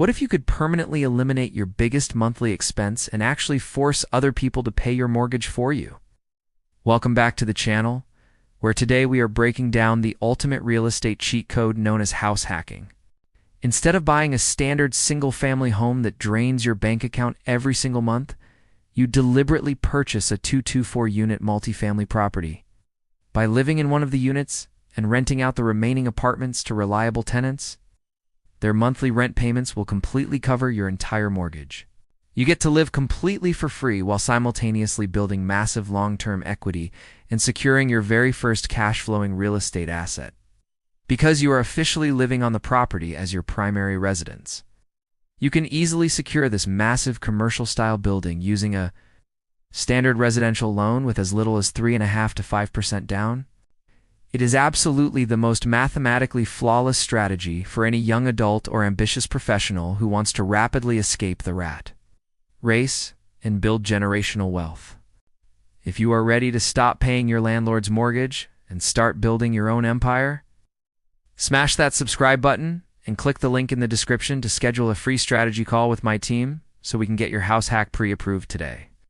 What if you could permanently eliminate your biggest monthly expense and actually force other people to pay your mortgage for you? Welcome back to the channel, where today we are breaking down the ultimate real estate cheat code known as house hacking. Instead of buying a standard single-family home that drains your bank account every single month, you deliberately purchase a 224-unit multifamily property. By living in one of the units and renting out the remaining apartments to reliable tenants, their monthly rent payments will completely cover your entire mortgage. You get to live completely for free while simultaneously building massive long-term equity and securing your very first cash-flowing real estate asset, because you are officially living on the property as your primary residence. You can easily secure this massive commercial-style building using a standard residential loan with as little as 3.5% to 5% down. It is absolutely the most mathematically flawless strategy for any young adult or ambitious professional who wants to rapidly escape the rat race and build generational wealth. If you are ready to stop paying your landlord's mortgage and start building your own empire, smash that subscribe button and click the link in the description to schedule a free strategy call with my team so we can get your house hack pre-approved today.